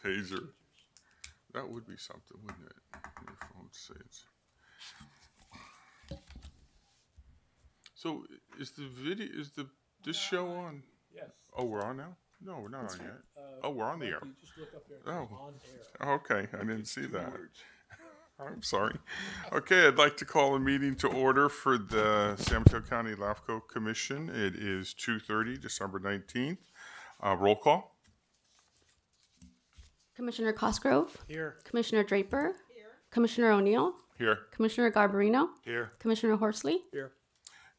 Taser. That would be something, wouldn't it? Your phone says. So is the video? This show on? Yes. Oh, we're on now? No, we're not on yet. Oh, we're on the air. You just look up there. Oh. On air. Okay, I didn't see that. I'm sorry. Okay, I'd like to call a meeting to order for the San Mateo County LAFCo Commission. It is 2:30, December 19th. Roll call. Commissioner Cosgrove. Here. Commissioner Draper. Here. Commissioner O'Neill. Here. Commissioner Garbarino. Here. Commissioner Horsley. Here.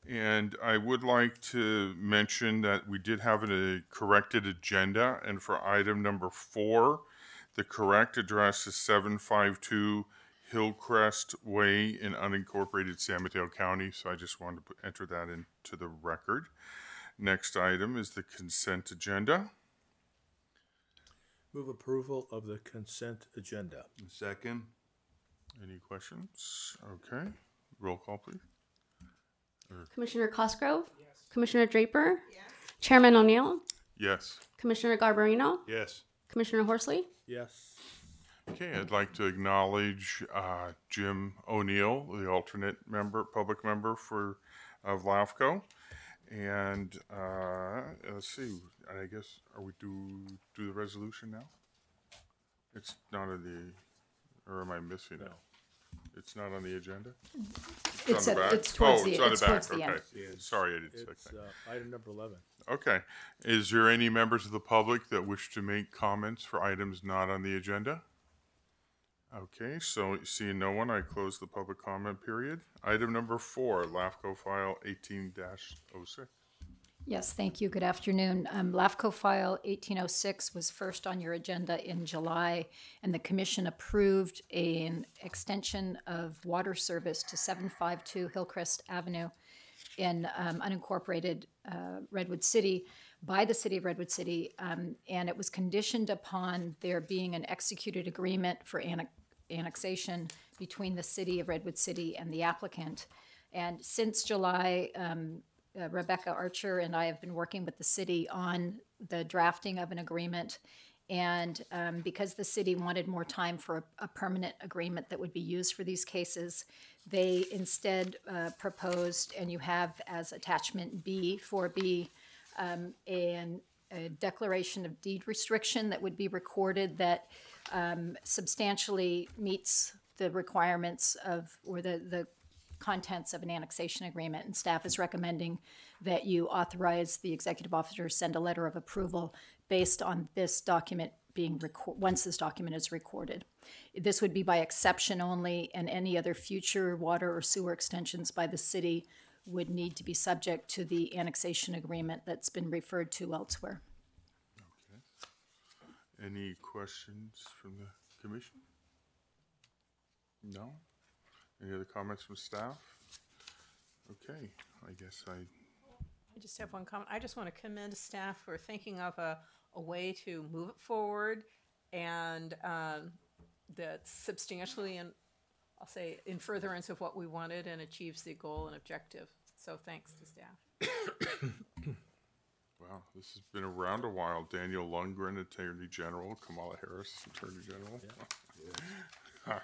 And I would like to mention that we did have a corrected agenda, and for item number 4, the correct address is 752 Hillcrest Way in unincorporated San Mateo County, so I just wanted to enter that into the record. Next item is the consent agenda. Move approval of the consent agenda. Second. Any questions? Okay, roll call, please. Commissioner Cosgrove. Yes. Commissioner Draper. Yes. Chairman O'Neill. Yes. Commissioner Garbarino. Yes. Commissioner Horsley. Yes. Okay, I'd like to acknowledge Jim O'Neill, the alternate member, public member of LAFCo. And let's see, I guess, are we do the resolution now? It's not on the, or am I missing it? It's not on the agenda? It's on the back? it's towards Oh, the it's on the back, towards the okay. end. Sorry, I didn't say It's that. item number 11. Okay, is there any members of the public that wish to make comments for items not on the agenda? Okay, so seeing no one, I close the public comment period. Item number 4, LAFCO file 18-06. Yes, thank you. Good afternoon. LAFCO file 1806 was first on your agenda in July, and the commission approved an extension of water service to 752 Hillcrest Avenue in unincorporated Redwood City by the city of Redwood City, and it was conditioned upon there being an executed agreement for annexation between the city of Redwood City and the applicant. And since July, Rebecca Archer and I have been working with the city on the drafting of an agreement. And because the city wanted more time for a permanent agreement that would be used for these cases, they instead proposed, and you have as attachment B, 4B, a declaration of deed restriction that would be recorded that substantially meets the requirements of, or the contents of an annexation agreement, and staff is recommending that you authorize the executive officer to send a letter of approval based on this document being once this document is recorded. This would be by exception only, and any other future water or sewer extensions by the city would need to be subject to the annexation agreement that's been referred to elsewhere. Okay. Any questions from the commission? No? Any other comments from staff? Okay, I guess I just have one comment. I just want to commend staff for thinking of a way to move it forward, and that's substantially, and I'll say, in furtherance of what we wanted and achieves the goal and objective. So thanks to staff. Wow, this has been around a while. Daniel Lundgren, Attorney General, Kamala Harris, Attorney General. Yeah.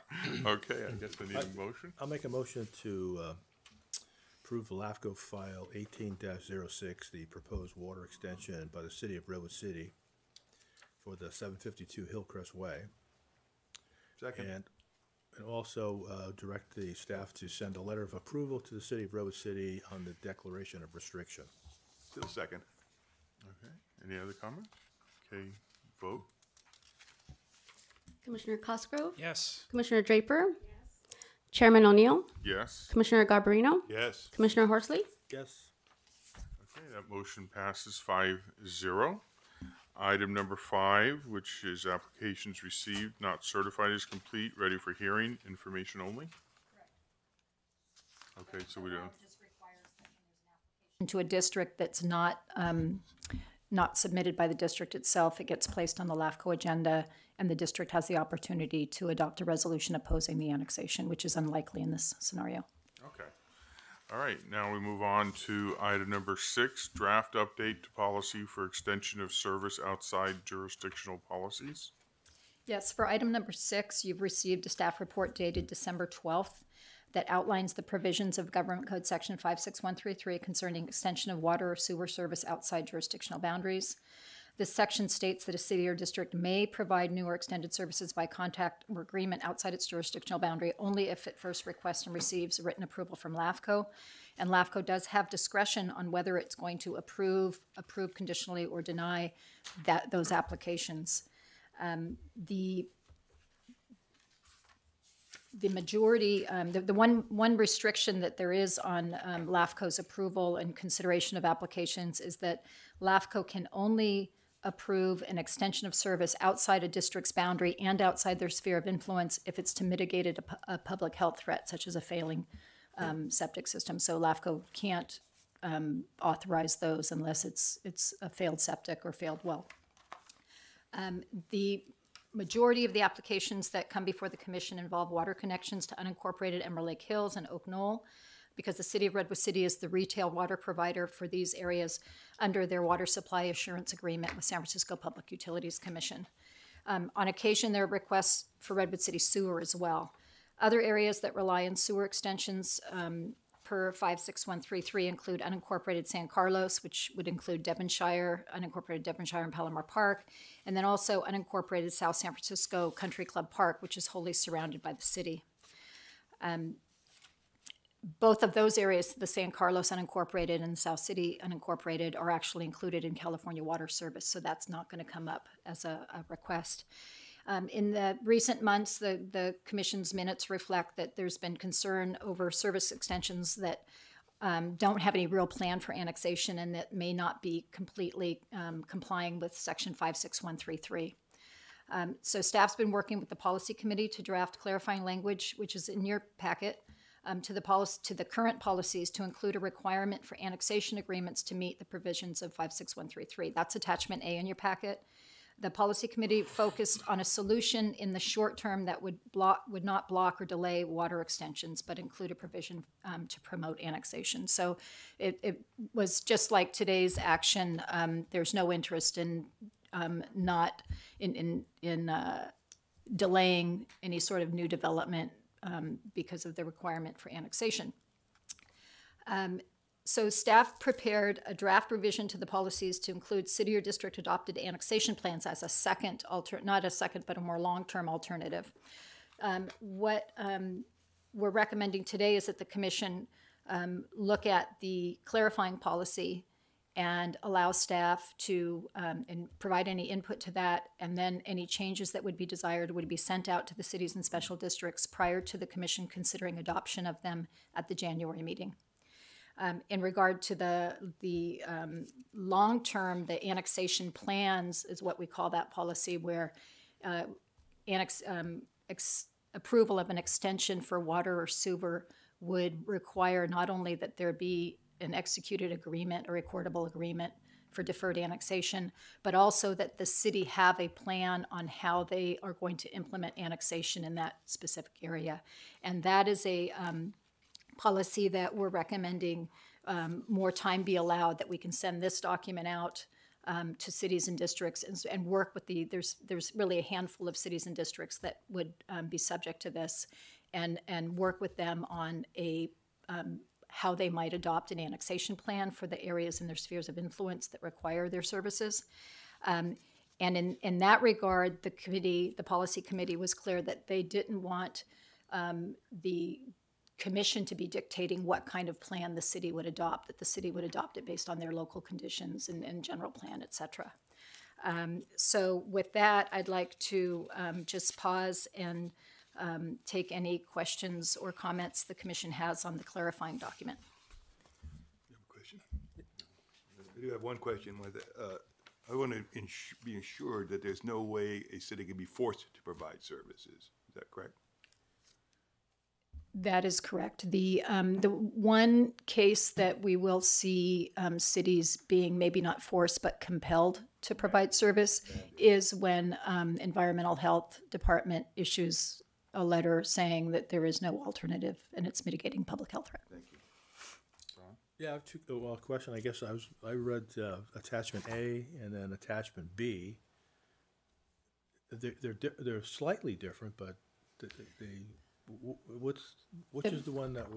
Okay, I guess I need a motion. I'll make a motion to approve the LAFCO file 18-06, the proposed water extension by the city of Redwood City for the 752 Hillcrest Way. Second. And also direct the staff to send a letter of approval to the city of Redwood City on the declaration of restriction. Still second. Okay, any other comments? Okay, vote. Commissioner Cosgrove. Yes. Commissioner Draper. Yes. Chairman O'Neill. Yes. Commissioner Garbarino. Yes. Commissioner Horsley. Yes. Okay, that motion passes 5-0. Item number 5, which is applications received, not certified as complete, ready for hearing, information only. Correct. Okay, so we don't. To a district that's not submitted by the district itself, it gets placed on the LAFCO agenda, and the district has the opportunity to adopt a resolution opposing the annexation, which is unlikely in this scenario. Okay. All right, now we move on to item number 6, draft update to policy for extension of service outside jurisdictional policies. Yes, for item number 6, you've received a staff report dated December 12th that outlines the provisions of Government Code Section 56133 concerning extension of water or sewer service outside jurisdictional boundaries. This section states that a city or district may provide new or extended services by contract or agreement outside its jurisdictional boundary only if it first requests and receives written approval from LAFCo. And LAFCo does have discretion on whether it's going to approve conditionally, or deny those applications. The majority, the one restriction that there is on LAFCo's approval and consideration of applications is that LAFCO can only approve an extension of service outside a district's boundary and outside their sphere of influence if it's to mitigate a public health threat, such as a failing septic system. So LAFCO can't authorize those unless it's a failed septic or failed well. The majority of the applications that come before the commission involve water connections to unincorporated Emerald Lake Hills and Oak Knoll, because the city of Redwood City is the retail water provider for these areas under their water supply assurance agreement with San Francisco Public Utilities Commission. On occasion, there are requests for Redwood City sewer as well. Other areas that rely on sewer extensions per 56133 include unincorporated San Carlos, which would include Devonshire, unincorporated Devonshire and Palomar Park, and then also unincorporated South San Francisco Country Club Park, which is wholly surrounded by the city. Both of those areas, the San Carlos unincorporated and the South City unincorporated, are actually included in California Water Service, so that's not going to come up as a request. In the recent months, the Commission's minutes reflect that there's been concern over service extensions that don't have any real plan for annexation and that may not be completely complying with Section 56133. So staff's been working with the Policy Committee to draft clarifying language, which is in your packet, to the current policies to include a requirement for annexation agreements to meet the provisions of 56133. That's attachment A in your packet. The Policy Committee focused on a solution in the short term that would not block or delay water extensions, but include a provision to promote annexation. So it was just like today's action. There's no interest in not in delaying any sort of new development because of the requirement for annexation. So staff prepared a draft revision to the policies to include city or district adopted annexation plans as a second, not a second, but a more long-term alternative. What we're recommending today is that the Commission look at the clarifying policy and allow staff to and provide any input to that, and then any changes that would be desired would be sent out to the cities and special districts prior to the Commission considering adoption of them at the January meeting. In regard to the long-term, the annexation plans is what we call that policy, where approval of an extension for water or sewer would require not only that there be an executed agreement, a recordable agreement for deferred annexation, but also that the city have a plan on how they are going to implement annexation in that specific area. And that is a policy that we're recommending more time be allowed, that we can send this document out to cities and districts and work with there's really a handful of cities and districts that would be subject to this, and work with them on how they might adopt an annexation plan for the areas in their spheres of influence that require their services. And in that regard, the Policy Committee was clear that they didn't want the Commission to be dictating what kind of plan the city would adopt, that the city would adopt it based on their local conditions and general plan, et cetera. So with that, I'd like to just pause and take any questions or comments the Commission has on the clarifying document. You have a question? I do have one question. I want to be assured that there's no way a city can be forced to provide services. Is that correct? That is correct. The one case that we will see cities being maybe not forced but compelled to provide service is when Environmental Health Department issues a letter saying that there is no alternative and it's mitigating public health threat. Thank you. Yeah, I have two, well, question, I guess I read attachment A and then attachment B. They're slightly different, but which is the one that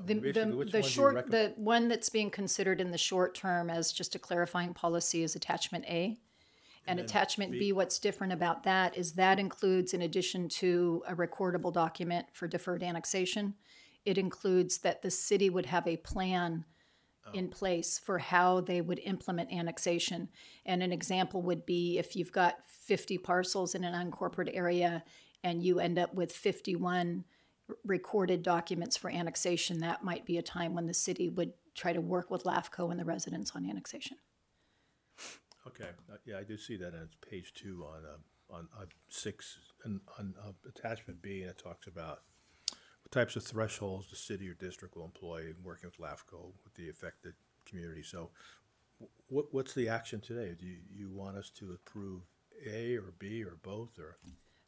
basically, which one do you recommend? The one that's being considered in the short term as just a clarifying policy is attachment A. And attachment B, what's different about that is that includes, in addition to a recordable document for deferred annexation, it includes that the city would have a plan in place for how they would implement annexation. And an example would be if you've got 50 parcels in an unincorporated area and you end up with 51 recorded documents for annexation, that might be a time when the city would try to work with LAFCo and the residents on annexation. Okay, yeah, I do see that, and it's page 2 on 6, and on attachment B, and it talks about what types of thresholds the city or district will employ in working with LAFCO with the affected community. So what's the action today? Do you want us to approve A or B or both, or?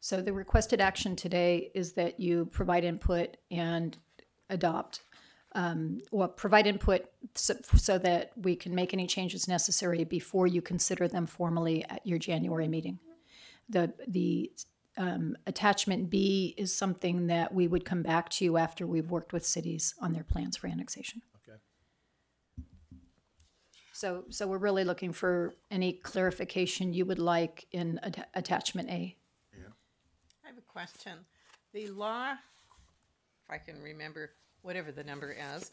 So the requested action today is that you provide input and adopt, or provide input so that we can make any changes necessary before you consider them formally at your January meeting. The attachment B is something that we would come back to you after we've worked with cities on their plans for annexation. Okay. So we're really looking for any clarification you would like in attachment A. I have a question. The law, if I can remember, whatever the number is,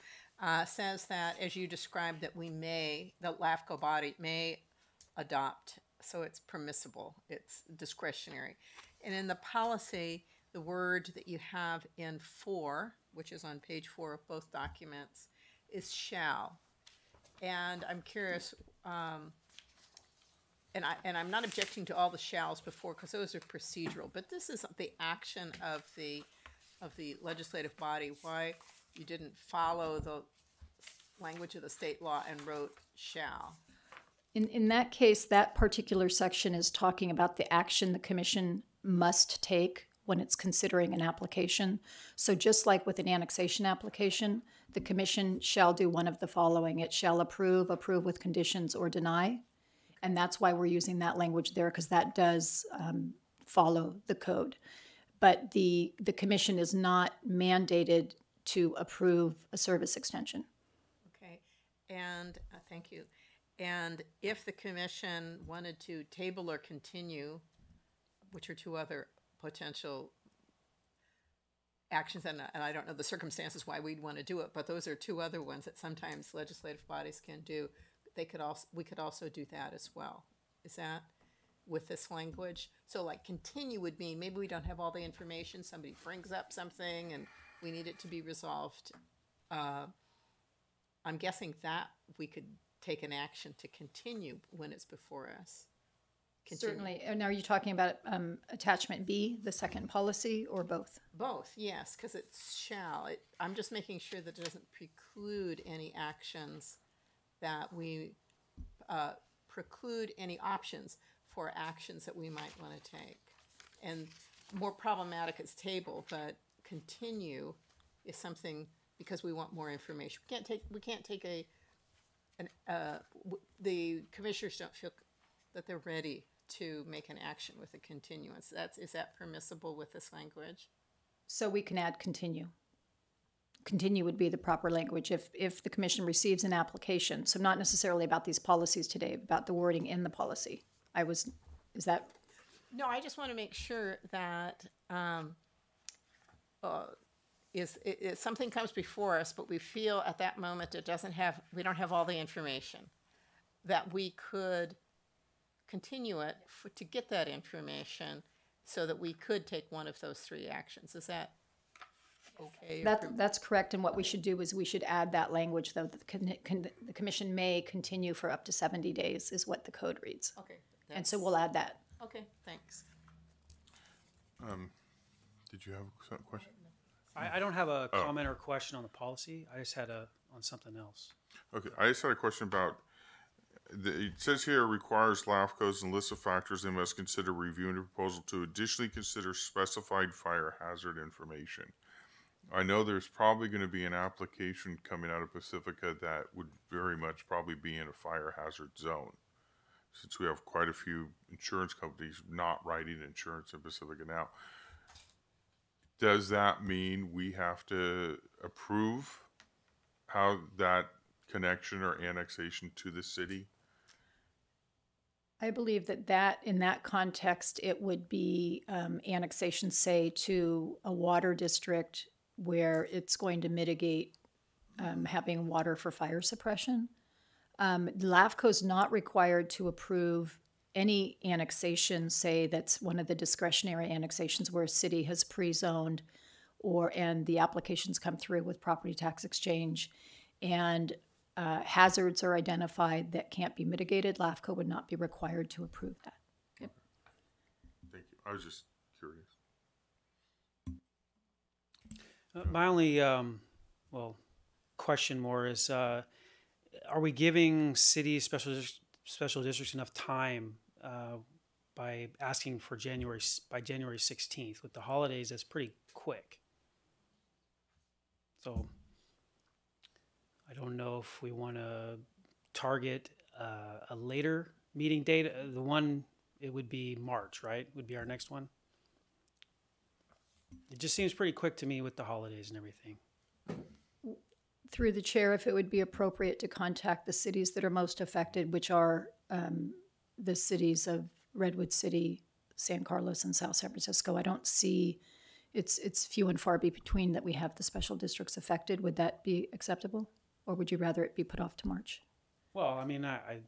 says that, as you described, that the LAFCO body may adopt, so it's permissible, it's discretionary. And in the policy, the word that you have in 4, which is on page 4 of both documents, is shall. And I'm curious, and I'm not objecting to all the shalls before, because those are procedural, but this is the action of the legislative body, why you didn't follow the language of the state law and wrote shall. In that case, that particular section is talking about the action the commission must take when it's considering an application. So just like with an annexation application, the commission shall do one of the following. It shall approve with conditions, or deny. And that's why we're using that language there, because that does follow the code. But the commission is not mandated to approve a service extension. Okay, and thank you. And if the commission wanted to table or continue, which are 2 other potential actions, and I don't know the circumstances why we'd want to do it, but those are 2 other ones that sometimes legislative bodies can do. We could also do that as well. Is that with this language? So like continue would mean maybe we don't have all the information, somebody brings up something and we need it to be resolved. I'm guessing that we could take an action to continue when it's before us. Continue. Certainly. And are you talking about attachment B, the second policy, or both? Both, yes, because it's shall. I'm just making sure that it doesn't preclude any actions, that we preclude any options for actions that we might want to take. And more problematic is table, but continue is something, because we want more information. We can't take the commissioners don't feel that they're ready to make an action with a continuance. Is that permissible with this language? So we can add continue. Continue would be the proper language if the commission receives an application. So not necessarily about these policies today, about the wording in the policy. Is that? No, I just want to make sure that if something comes before us, but we feel at that moment we don't have all the information, that we could continue it to get that information so that we could take one of those 3 actions. Is that okay? That's correct. And what we should do is we should add that language, though, that the commission may continue for up to 70 days is what the code reads. Okay. And so we'll add that. Okay, thanks. Did you have a question? I don't have a comment or question on the policy. I just had on something else. Okay, I just had a question about, it says here requires LAFCOs and list of factors they must consider reviewing the proposal to additionally consider specified fire hazard information. I know there's probably going to be an application coming out of Pacifica that would very much probably be in a fire hazard zone, since we have quite a few insurance companies not writing insurance in Pacifica now. Does that mean we have to approve how that connection or annexation to the city? I believe that in that context, it would be annexation, say, to a water district where it's going to mitigate having water for fire suppression. LAFCO is not required to approve any annexation, say that's one of the discretionary annexations where a city has pre-zoned and the applications come through with property tax exchange and hazards are identified that can't be mitigated. LAFCO would not be required to approve that. Yep. Thank you. I was just curious. My only question more is, are we giving cities, special districts enough time by asking for January 16th? With the holidays, that's pretty quick. So I don't know if we want to target a later meeting date. It would be March, right? Would be our next one. It just seems pretty quick to me with the holidays and everything. Through the chair, if it would be appropriate to contact the cities that are most affected, which are the cities of Redwood City, San Carlos, and South San Francisco. I don't see, it's few and far between that we have the special districts affected. Would that be acceptable? Or would you rather it be put off to March? Well, I mean, I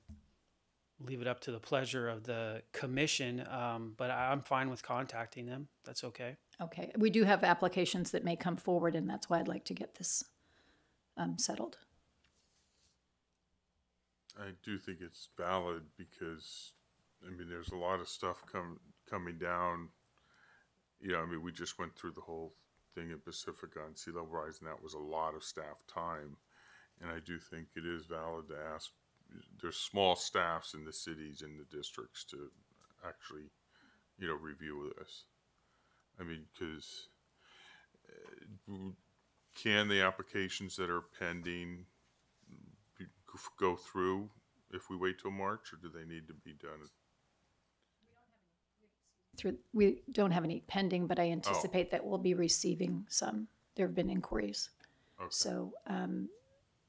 leave it up to the pleasure of the commission, but I'm fine with contacting them. That's okay. Okay. We do have applications that may come forward, and that's why I'd like to get this settled. I do think it's valid because, I mean, there's a lot of stuff coming down. Yeah, I mean, we just went through the whole thing in Pacifica on sea level rise, and that was a lot of staff time. And I do think it is valid to ask, there's small staffs in the cities and the districts to actually, review this. I mean, because can the applications that are pending go through if we wait till March, or do they need to be done? We don't have any pending, but I anticipate that we'll be receiving some. There have been inquiries. Okay. So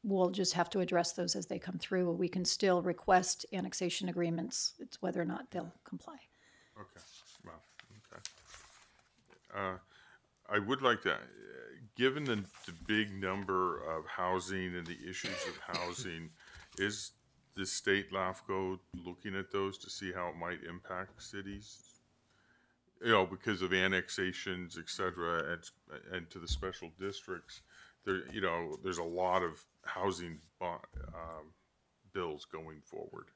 we'll just have to address those as they come through. We can still request annexation agreements. It's whether or not they'll comply. Okay. Well, okay. I would like to, given the big number of housing and the issues of housing, is the state LAFCo looking at those to see how it might impact cities? Because of annexations, et cetera, and to the special districts, there's a lot of housing bills going forward.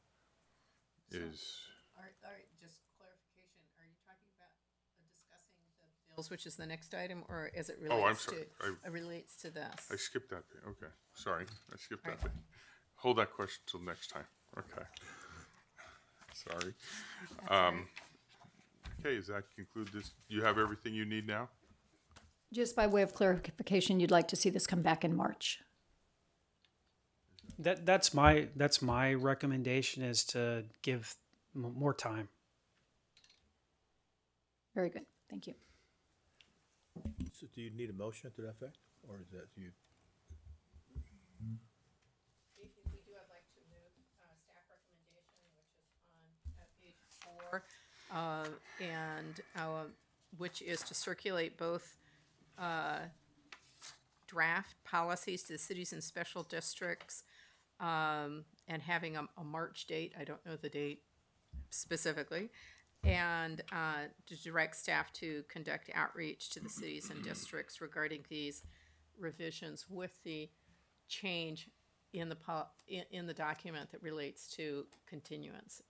All right, just clarification. Are you talking about discussing the bills, which is the next item, or as it relates I'm sorry. Relates to this? I skipped that bit. Okay, sorry, I skipped that bit. Hold that question till next time. Okay. Sorry. Okay, does that conclude this? You have everything you need now? Just by way of clarification, you'd like to see this come back in March. That's my recommendation, is to give more time. Very good. Thank you. So do you need a motion to that effect, or is that you? We do, I'd like to move staff recommendation, which is on page 4, which is to circulate both draft policies to the cities and special districts, and having a March date. I don't know the date specifically. And to direct staff to conduct outreach to the cities and districts regarding these revisions with the change in the document that relates to continuance.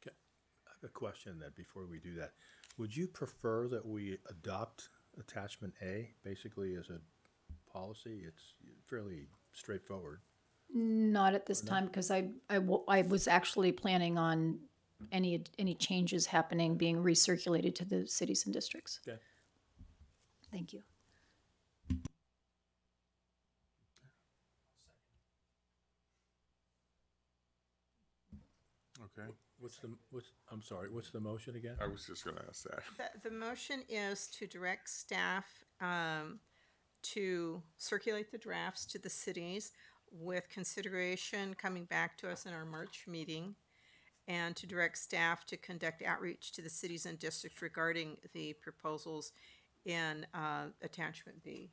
Okay. I have a question that before we do that. Would you prefer that we adopt attachment A basically as a policy? It's fairly straightforward. Not at this time, because I was actually planning on any changes happening being recirculated to the cities and districts. Okay. Thank you. I'm sorry, what's the motion again? I was just going to ask that. The motion is to direct staff to circulate the drafts to the cities with consideration coming back to us in our March meeting, and to direct staff to conduct outreach to the cities and districts regarding the proposals in attachment B.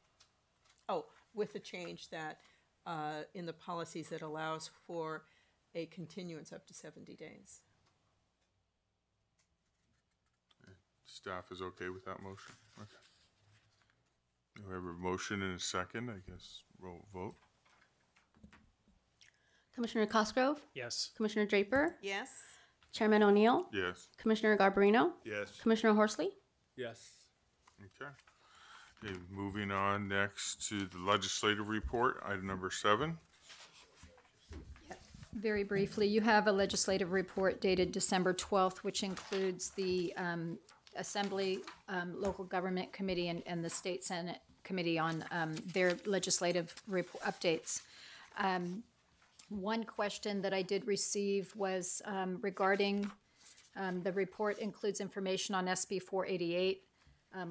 Oh, with the change that in the policies that allows for a continuance up to 70 days. Staff is okay with that motion? Okay. We have a motion and a second, I guess. Roll vote. Commissioner Cosgrove, Yes. Commissioner Draper, Yes? Chairman O'Neill, Yes. Commissioner Garbarino, Yes. Commissioner Horsley. Yes. Okay. Okay, moving on next to the legislative report, item number 7. Very briefly, you have a legislative report dated December 12th, which includes the Assembly, Local Government Committee, and the State Senate Committee on their legislative updates. One question that I did receive was regarding the report includes information on SB 488.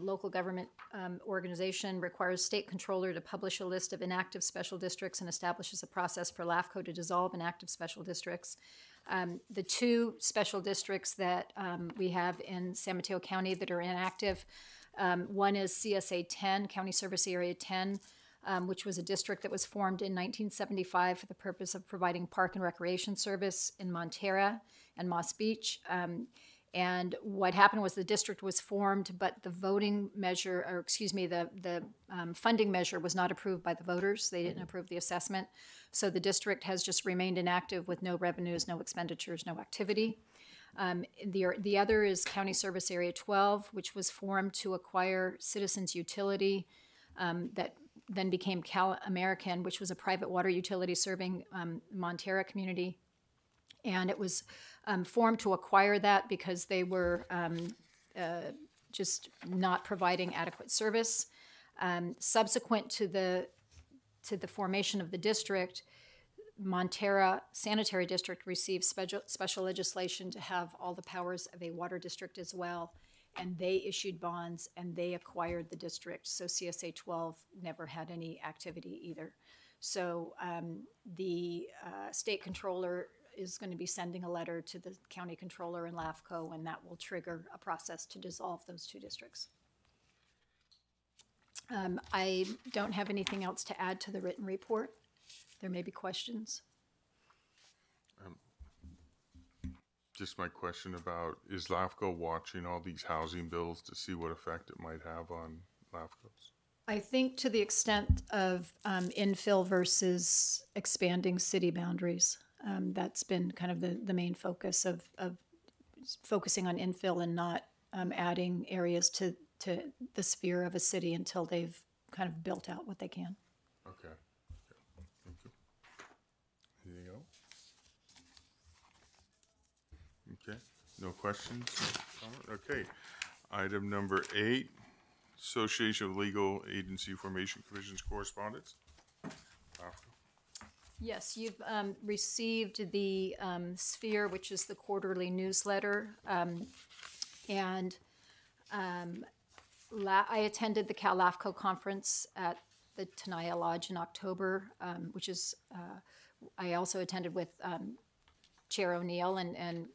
Local government organization requires state controller to publish a list of inactive special districts and establishes a process for LAFCo to dissolve inactive special districts. The two special districts that we have in San Mateo County that are inactive, one is CSA 10, County Service Area 10, which was a district that was formed in 1975 for the purpose of providing park and recreation service in Montera and Moss Beach. And what happened was the district was formed, but the voting measure, or excuse me, the funding measure was not approved by the voters. They didn't approve the assessment. So the district has just remained inactive with no revenues, no expenditures, no activity. The other is County Service Area 12, which was formed to acquire Citizens Utility that then became Cal American, which was a private water utility serving Montera community. And it was formed to acquire that because they were just not providing adequate service. Subsequent to the formation of the district, Montera Sanitary District received special legislation to have all the powers of a water district as well, and they issued bonds and they acquired the district. So CSA 12 never had any activity either. So the state controller is going to be sending a letter to the county controller and LAFCo, and that will trigger a process to dissolve those two districts. I don't have anything else to add to the written report. There may be questions. Just my question about, is LAFCo watching all these housing bills to see what effect it might have on LAFCOs? I think to the extent of infill versus expanding city boundaries. That's been kind of the main focus of focusing on infill and not adding areas to the sphere of a city until they've kind of built out what they can. Okay. Thank you. Anything else? Okay. No questions? Okay. Item number 8, Association of Legal Agency Formation Commissions correspondence. Yes, you've received the Sphere, which is the quarterly newsletter, and I attended the Cal LAFCo conference at the Tenaya Lodge in October, which is I also attended with Chair O'Neill and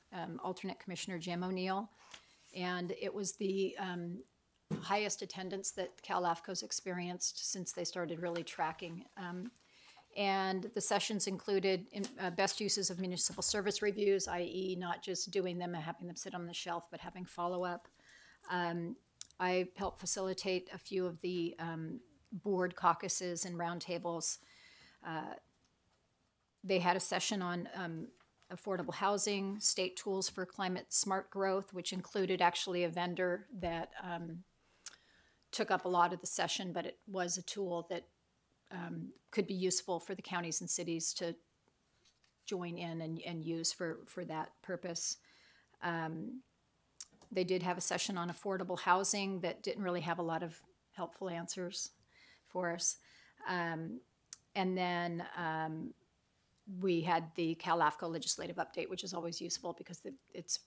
alternate Commissioner Jim O'Neill, and it was the highest attendance that Cal LAFCO's experienced since they started really tracking. And the sessions included best uses of municipal service reviews, i.e. not just doing them and having them sit on the shelf, but having follow-up. I helped facilitate a few of the board caucuses and roundtables. They had a session on affordable housing, state tools for climate smart growth, which included actually a vendor that took up a lot of the session, but it was a tool that could be useful for the counties and cities to join in and use for that purpose. They did have a session on affordable housing that didn't really have a lot of helpful answers for us. And then we had the LAFCo legislative update, which is always useful because it's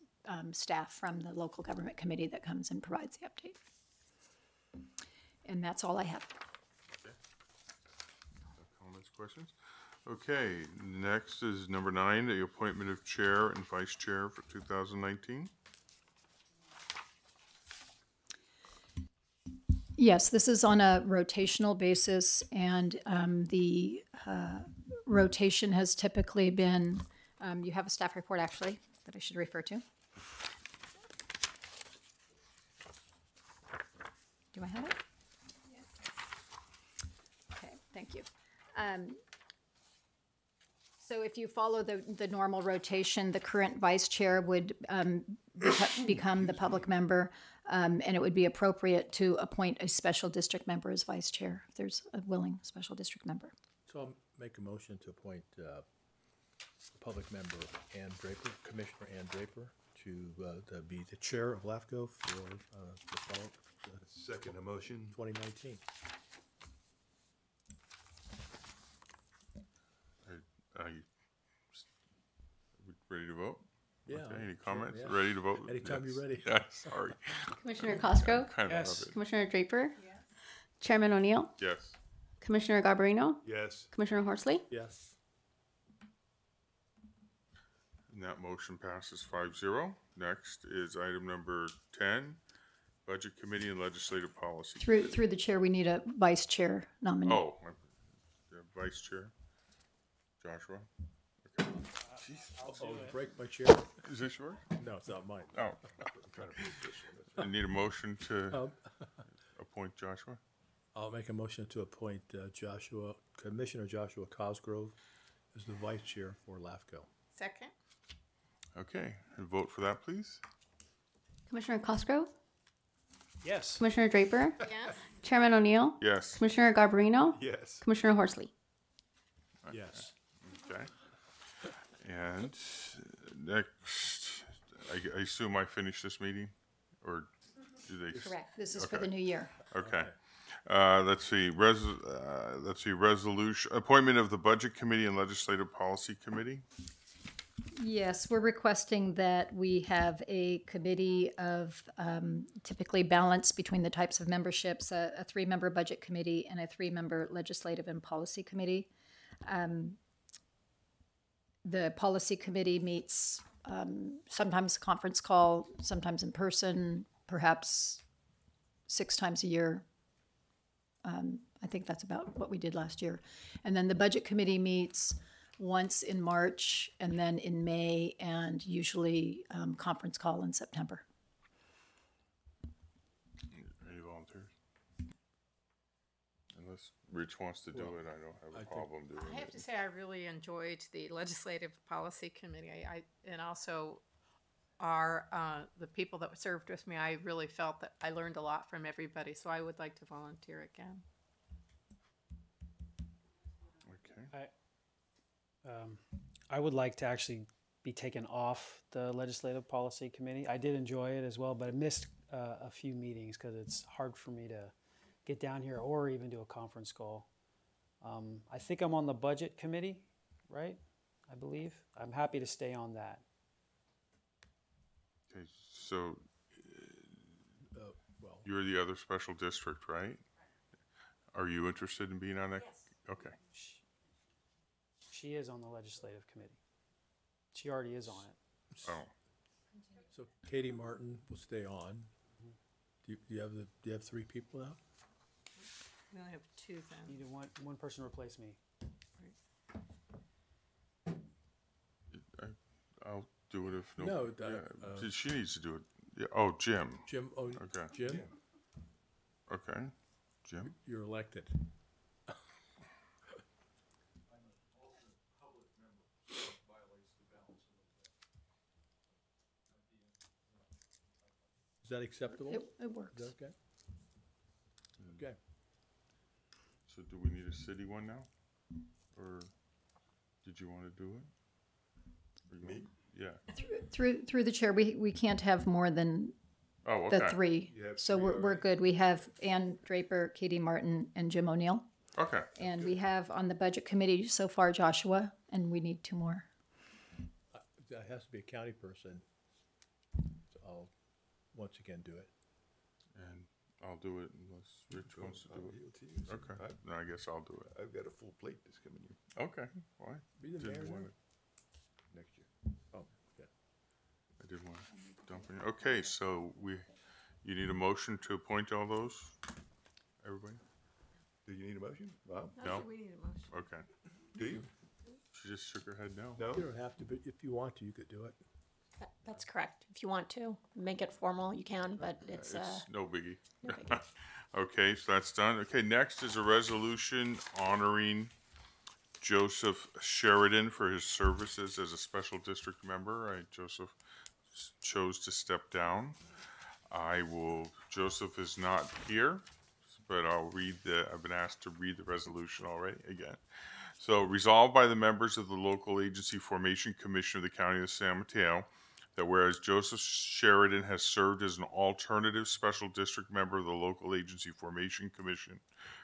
staff from the local government committee that comes and provides the update. And that's all I have. Comments, questions? Okay, next is number 9, the appointment of chair and vice chair for 2019. Yes, this is on a rotational basis, and the rotation has typically been, you have a staff report actually that I should refer to. Do I have it? Okay, thank you. So if you follow the normal rotation, the current vice chair would become the public member, and it would be appropriate to appoint a special district member as vice chair if there's a willing special district member. So I'll make a motion to appoint public member Ann Draper, Commissioner Ann Draper, to be the chair of LAFCo for the fall Second motion. 2019. Are you ready to vote? Yeah. Okay, any sure, comments? yeah. Ready to vote? Anytime Yes. you're ready. Yeah, sorry. Commissioner Cosgrove, Kind Yes. of it. Commissioner Draper, Chairman O'Neill, Yes. Commissioner Garbarino, Yes. Commissioner Horsley. Yes. And that motion passes 5-0. Next is item number 10, Budget Committee and Legislative Policy. Through the chair, we need a vice chair nominee. Oh, the Vice Chair, Joshua. Okay. Oh, break my chair? Is this yours? No, it's not mine. Oh. I need a motion to Um, appoint Joshua. I'll make a motion to appoint Commissioner Joshua Cosgrove as the vice chair for LAFCo. Second? Okay, and vote for that, please. Commissioner Cosgrove, Yes. Commissioner Draper, Yes. Chairman O'Neill, Yes. Commissioner Garbarino, Yes. Commissioner Horsley. Yes. Okay. And next, I assume I finish this meeting, or do they? Correct. This is for Okay. the new year. Okay. Let's see, resolution, appointment of the Budget Committee and Legislative Policy Committee. Yes, we're requesting that we have a committee of typically balanced between the types of memberships, a 3-member budget committee and a 3-member legislative and policy committee. The policy committee meets sometimes conference call, sometimes in person, perhaps 6 times a year. I think that's about what we did last year. And then the budget committee meets once in March and then in May, and usually conference call in September. Any volunteers? Unless Rich wants to do it, I don't have a problem doing I have it. to say, I really enjoyed the Legislative Policy Committee. And also the people that served with me, I really felt that I learned a lot from everybody. So I would like to volunteer again. Okay. I would like to actually be taken off the Legislative Policy Committee. I did enjoy it as well, but I missed a few meetings because it's hard for me to get down here or even do a conference call. I think I'm on the Budget Committee, right? I believe. I'm happy to stay on that. Okay, so Well, you're the other special district, right? Are you interested in being on that? Yes. Okay. She is on the Legislative Committee. She already is on it. Oh, so Katie Martin will stay on. Do you have 3 people now? We only have 2 then. Need one person to replace me. I'll do it if no. No, yeah, she needs to do it. Yeah. Oh, Jim. Jim, Okay. Jim, Okay. Jim. you're elected. Is that acceptable? It works. Is that okay? Okay. So do we need a city one now? Or did you want to do it? Or you want- Yeah. Through the chair, we can't have more than Oh, okay. the 3. You have So 3 we're already. good. We have Ann Draper, Katie Martin, and Jim O'Neill. Okay. And we have on the budget committee so far Joshua, and we need 2 more. That has to be a county person. So I'll once again do it. And I'll do it unless Rich wants to do I'll it. yield to you, sir. Okay. Then I guess I'll do it. I've got a full plate this coming year, Okay. Why? Be the Didn't mayor want now? it. Next year. Oh, yeah. I did want to dump in. Okay, so you need a motion to appoint all those? Everybody? do you need a motion? Bob, No? We need a motion. Okay. do you? She just shook her head no. No? You don't have to, but if you want to, you could do it. That's correct. If you want to make it formal, you can, but it's, It's no biggie. no biggie. Okay, so that's done. Okay, next is a resolution honoring Joseph Sheridan for his services as a special district member. Joseph chose to step down. Joseph is not here, but I've been asked to read the resolution already again. So resolved by the members of the local agency formation commission of the county of San Mateo that whereas Joseph Sheridan has served as an alternative special district member of the local agency formation commission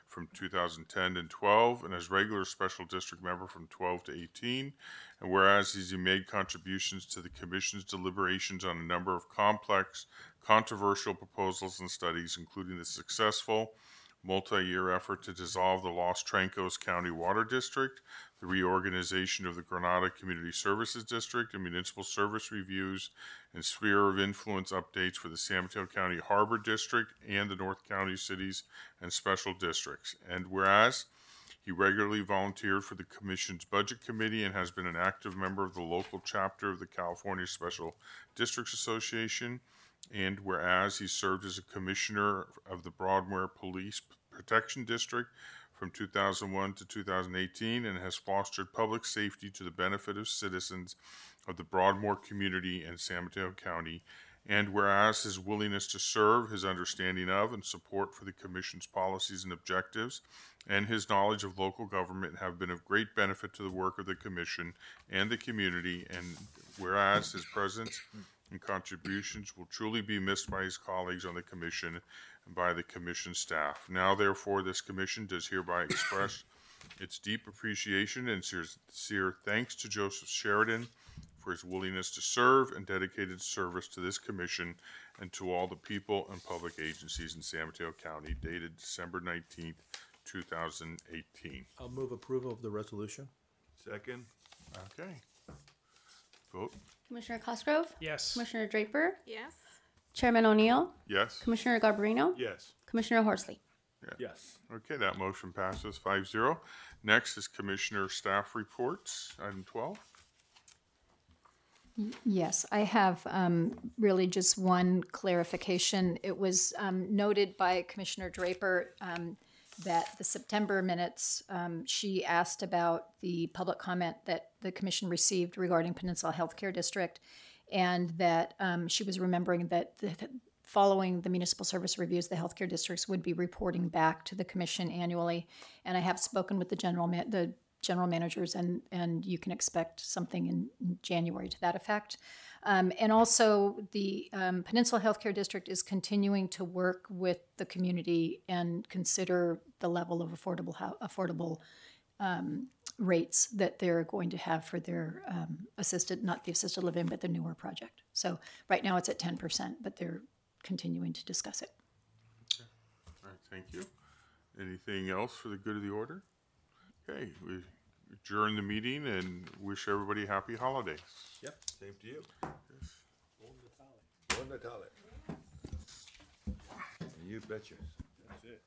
from 2010 and 12 and as regular special district member from 12 to 18, and whereas he made contributions to the commission's deliberations on a number of complex, controversial proposals and studies, including the successful multi-year effort to dissolve the Los Trancos County Water District, the reorganization of the Granada Community Services District, and municipal service reviews and sphere of influence updates for the San Mateo County Harbor District and the North County cities and special districts. And whereas he regularly volunteered for the Commission's Budget Committee and has been an active member of the local chapter of the California Special Districts Association, and whereas he served as a commissioner of the Broadmoor Police Protection District from 2001 to 2018 and has fostered public safety to the benefit of citizens of the Broadmoor community and San Mateo County, and whereas his willingness to serve, his understanding of, and support for the Commission's policies and objectives, and his knowledge of local government have been of great benefit to the work of the Commission and the community, and whereas his presence and contributions will truly be missed by his colleagues on the Commission and by the Commission staff. Now, therefore, this Commission does hereby express its deep appreciation and sincere thanks to Joseph Sheridan for his willingness to serve and dedicated service to this Commission and to all the people and public agencies in San Mateo County, dated December 19th, 2018. I'll move approval of the resolution. Second? Okay. Vote. Commissioner Cosgrove? Yes. Commissioner Draper? Yes. Chairman O'Neill? Yes? Commissioner Garbarino? Yes. Commissioner Horsley? Yes. Okay, that motion passes 5-0. Next is Commissioner Staff Reports, item 12. Yes, I have really just one clarification. It was noted by Commissioner Draper that the September minutes, she asked about the public comment that the commission received regarding Peninsula Healthcare District, and that she was remembering that following the municipal service reviews, the healthcare districts would be reporting back to the commission annually. And I have spoken with the general managers, and you can expect something in January to that effect. And also, the Peninsula Healthcare District is continuing to work with the community and consider the level of affordable rates that they're going to have for their not the assisted living, but the newer project. So right now it's at 10%, but they're continuing to discuss it. All right, thank you. Anything else for the good of the order? Okay, we adjourn the meeting and wish everybody happy holidays. Yep. Same to you. Yes. Buon Natale. You betcha. That's it.